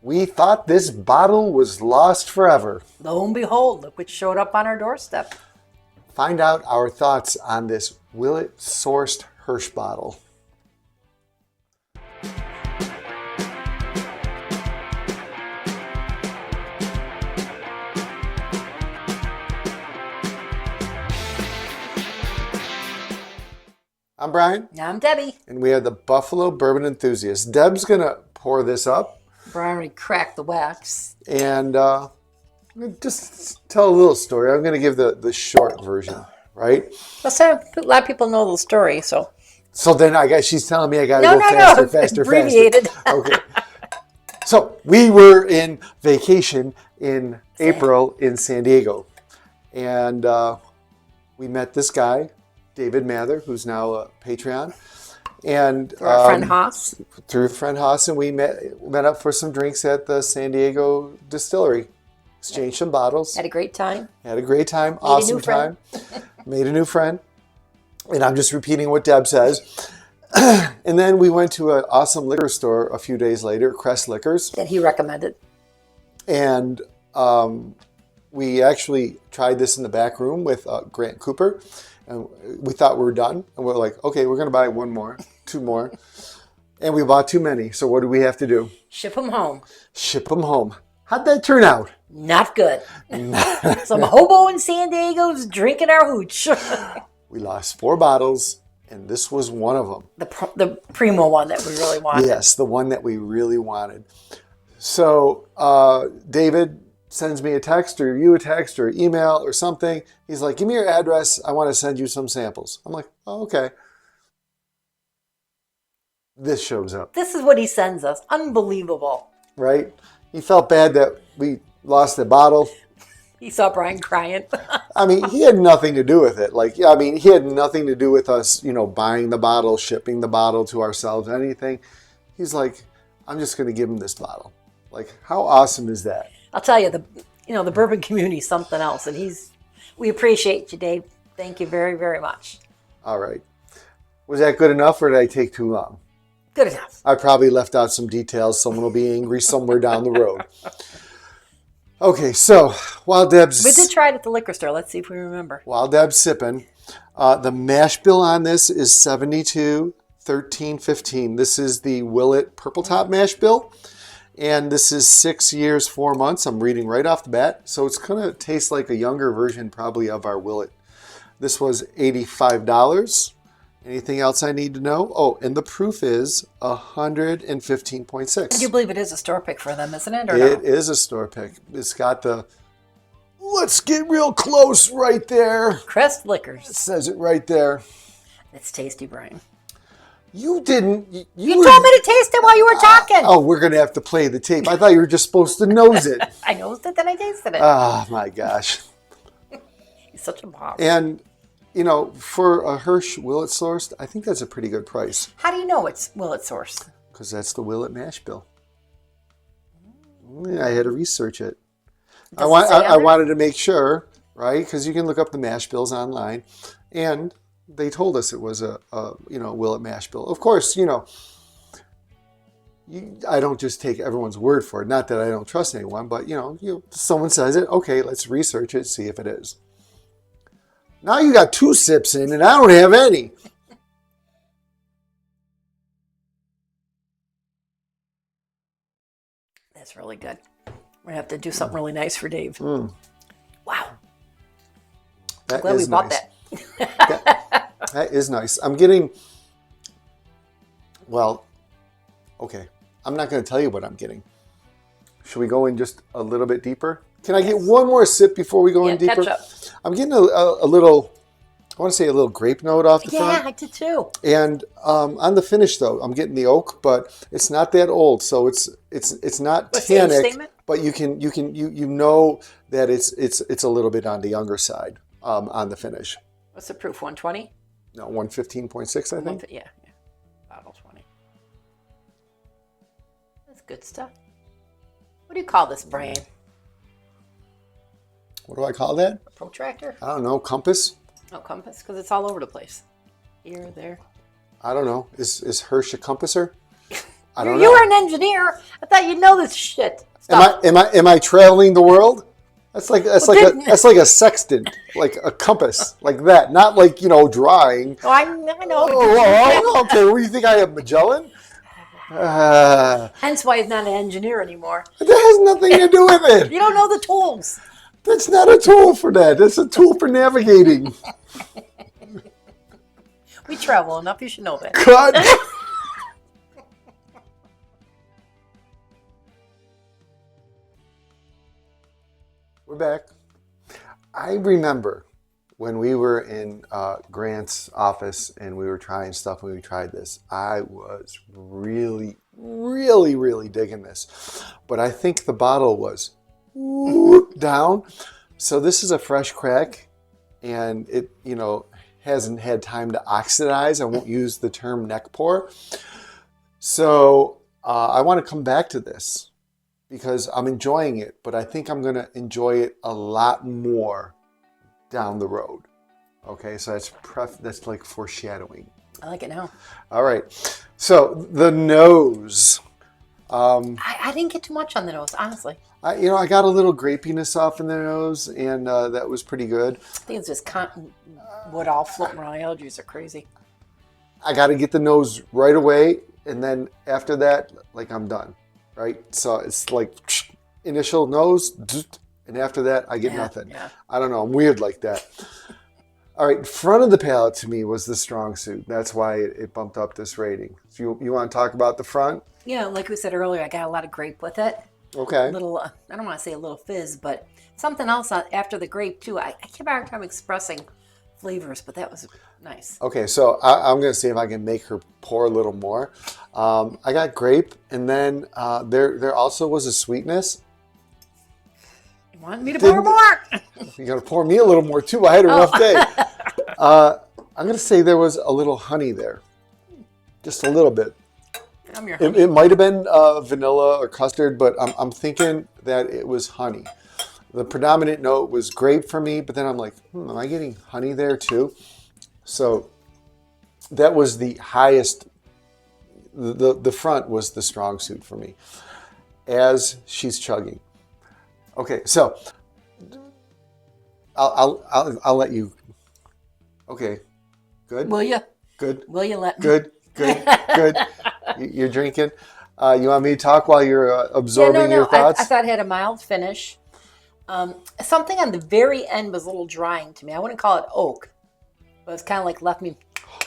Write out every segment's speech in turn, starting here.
We thought this bottle was lost forever. Lo and behold, look what showed up on our doorstep. Find out our thoughts on this Willett sourced Hirsch bottle. I'm Brian. I'm Debbie. And we are the Buffalo Bourbon Enthusiasts. Deb's going to pour this up. Brian already cracked the wax. And just tell a little story. I'm going to give the short version, right? A lot of people know the story, so. So then I guess she's telling me I got to go faster. Abbreviated. Okay. So we were in vacation in April in San Diego. And we met this guy, David Mather, who's now a patron. And through our friend Haas. Through friend Haas, and we met up for some drinks at the San Diego distillery. Exchanged some bottles. Had a great time. Awesome time. Made a new friend. And I'm just repeating what Deb says. And then we went to an awesome liquor store a few days later, Crest Liquors. That he recommended. And we actually tried this in the back room with Grant Cooper. And we thought we were done. And we're like, okay, we're going to buy one more, two more. And we bought too many. So what do we have to do? Ship them home. How'd that turn out? Not good. Some hobo in San Diego's drinking our hooch. We lost 4 bottles, and this was one of them. The primo one that we really wanted. Yes, the one that we really wanted. So David sends me a text or you a text or email or something. He's like, give me your address. I want to send you some samples. I'm like, oh, okay. This shows up. This is what he sends us. Unbelievable. Right? He felt bad that we lost the bottle. He saw Brian crying. I mean, he had nothing to do with it. He had nothing to do with us, buying the bottle, shipping the bottle to ourselves, anything. He's like, I'm just going to give him this bottle. Like, how awesome is that? I'll tell you, the bourbon community is something else, and we appreciate you, Dave. Thank you very, very much. All right. Was that good enough, or did I take too long? Good enough. I probably left out some details. Someone will be angry somewhere down the road. Okay, so while Deb's... We did try it at the liquor store. Let's see if we remember. While Deb's sipping, the mash bill on this is $72.13.15. This is the Willett Purple Top mash bill. And this is 6 years, 4 months. I'm reading right off the bat. So it's going to taste like a younger version probably of our Willett. This was $85. Anything else I need to know? Oh, and the proof is 115.6. I do believe it is a store pick for them, isn't it? It is a store pick. It's got the, let's get real close right there. Crest Liquors. It says it right there. It's tasty, Brian. You didn't. You told me to taste it while you were talking. Oh, we're going to have to play the tape. I thought you were just supposed to nose it. I nosed it, then I tasted it. Oh, my gosh. He's such a boss. And, for a Hirsch Willett sourced, I think that's a pretty good price. How do you know it's Willett sourced? Because that's the Willett mash bill. I had to research it. I wanted to make sure, right? Because you can look up the mash bills online. And they told us it was a Willett mash bill. Of course, I don't just take everyone's word for it. Not that I don't trust anyone, but someone says it. Okay, let's research it, see if it is. Now you got 2 sips in, and I don't have any. That's really good. We're gonna have to do something really nice for Dave. Wow. I'm glad we bought that. That is nice. I'm getting, okay. I'm not going to tell you what I'm getting. Should we go in just a little bit deeper? Can I get one more sip before we go in deeper? Catch up. I'm getting a little, I want to say a little grape note off the front. Yeah, I did too. And on the finish though, I'm getting the oak, but it's not that old, so it's not What's the age tannic. statement? But you know that it's a little bit on the younger side on the finish. What's the proof? 120? No, 115.6, I think. Yeah. Bottle 20. That's good stuff. What do you call this, Brian? What do I call that? A protractor? I don't know. Compass? No, compass, because it's all over the place. Here, there. I don't know. Is Hirsch a compasser? I don't You know. were an engineer. I thought you'd know this shit. Am I traveling the world? That's like Well, a sextant, like a compass, like that. Not like drawing. Oh, I know. Oh, okay. What do you think I am, Magellan? Hence why he's not an engineer anymore. That has nothing to do with it. You don't know the tools. That's not a tool for that. That's a tool for navigating. We travel enough. You should know that. Cut. We're back. I remember when we were in Grant's office and we were trying stuff when we tried this. I was really, really, really digging this. But I think the bottle was down. So this is a fresh crack and it, hasn't had time to oxidize. I won't use the term neck pour. So I want to come back to this because I'm enjoying it, but I think I'm going to enjoy it a lot more down the road. Okay, so that's like foreshadowing. I like it now. All right, so the nose. I didn't get too much on the nose, honestly. I got a little grapiness off in the nose, and that was pretty good. I think it's just cottonwood all floating around. Allergies are crazy. I got to get the nose right away, and then after that, like I'm done, right? So it's like initial nose, and after that, I get nothing. Yeah. I don't know. I'm weird like that. All right, front of the palate to me was the strong suit. That's why it bumped up this rating. So you want to talk about the front? Yeah, like we said earlier, I got a lot of grape with it. Okay. A little, I don't want to say a little fizz, but something else after the grape too. I kept a hard time expressing flavors, but that was nice. Okay, so I'm going to see if I can make her pour a little more. I got grape, and then there also was a sweetness. You want me to pour more? You're going to pour me a little more too. I had a rough day. I'm going to say there was a little honey there. Just a little bit. I'm your It might have been vanilla or custard, but I'm thinking that it was honey. The predominant note was grape for me, but then I'm like, am I getting honey there too? So that was the highest. The front was the strong suit for me as she's chugging. Okay, so I'll let you. Okay, good. Will you? Good. Will you let me? Good. You're drinking. You want me to talk while you're absorbing your thoughts? I thought it had a mild finish. Something on the very end was a little drying to me. I wouldn't call it oak, but it's kind of like left me.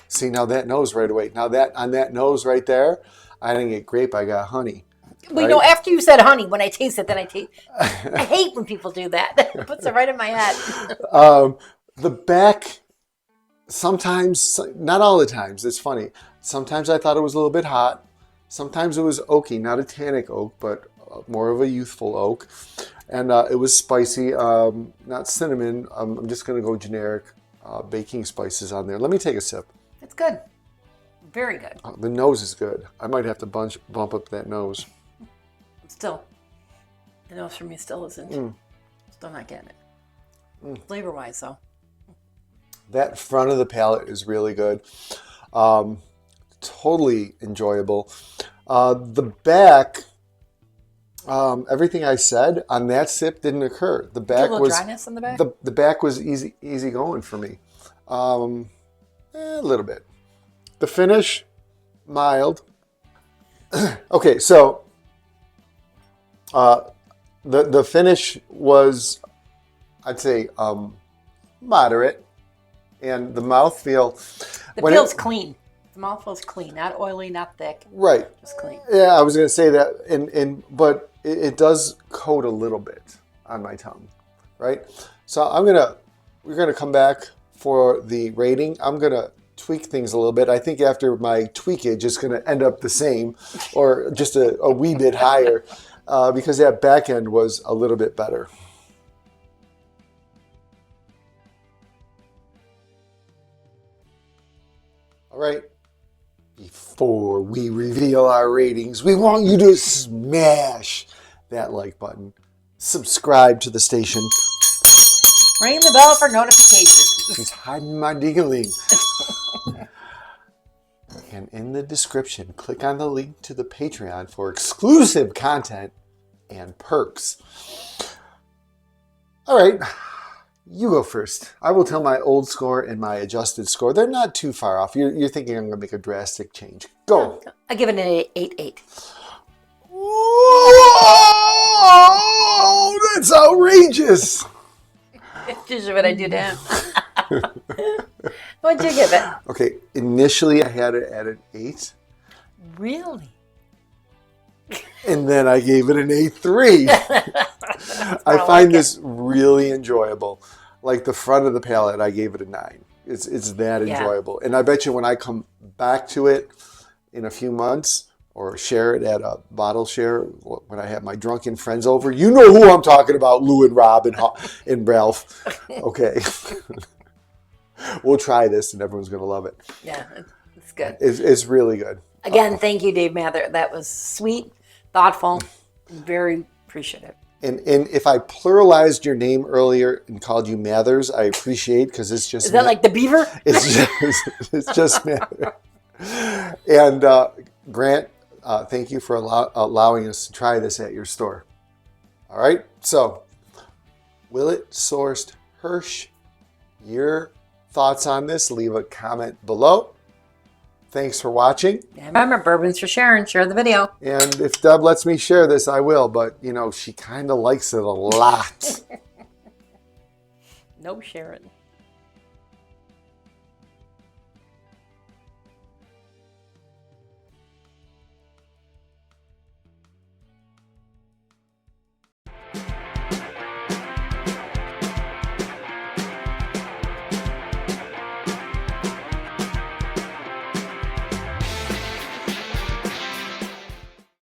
See, now that nose right away. Now that on that nose right there, I didn't get grape. I got honey. Well, right? after you said honey, when I taste it, then I taste. I hate when people do that. It puts it right in my head. The back, sometimes, not all the times. It's funny. Sometimes I thought it was a little bit hot. Sometimes it was oaky, not a tannic oak, but more of a youthful oak. And it was spicy, not cinnamon. I'm just going to go generic baking spices on there. Let me take a sip. It's good. Very good. The nose is good. I might have to bump up that nose. Still, the nose for me still isn't. Still not getting it. Flavor-wise, though. That front of the palate is really good. Totally enjoyable. The back, everything I said on that sip didn't occur. The back a little dryness in the back? The back was easy going for me. A little bit. The finish, mild. Okay, so the finish was, I'd say, moderate, and the mouthfeel. The feel's clean. The mouth feels clean, not oily, not thick. Right. Just clean. Yeah, I was going to say that, but it does coat a little bit on my tongue, right? So we're gonna come back for the rating. I'm gonna tweak things a little bit. I think after my tweakage, it's gonna end up the same, or just a wee bit higher, because that back end was a little bit better. All right. Before we reveal our ratings, we want you to smash that like button, subscribe to the station. Ring the bell for notifications. She's hiding my ding-a-ling. And in the description. Click on the link to the Patreon for exclusive content and perks. All right, you go first. I will tell my old score and my adjusted score. They're not too far off. You're thinking I'm going to make a drastic change. Go. I give it an 8-8. Whoa, that's outrageous. It's usually what I do to him. What'd you give it? Okay, initially I had it at an 8. Really? And then I gave it an 8.3. I find this really enjoyable. Like the front of the palate, I gave it a 9. It's that enjoyable. And I bet you when I come back to it in a few months or share it at a bottle share when I have my drunken friends over, you know who I'm talking about, Lou and Rob and Ralph. Okay. We'll try this and everyone's going to love it. Yeah, it's good. It's really good. Again, thank you, Dave Mather. That was sweet, thoughtful, very appreciative. And if I pluralized your name earlier and called you Mathers, I appreciate because it's just... Is that like the beaver? It's just Mather. And Grant, thank you for allowing us to try this at your store. All right, so Willett sourced Hirsch. Your thoughts on this, leave a comment below. Thanks for watching. And remember, bourbon's for sharing. Share the video. And if Deb lets me share this, I will. But, you know, she kind of likes it a lot. No sharing.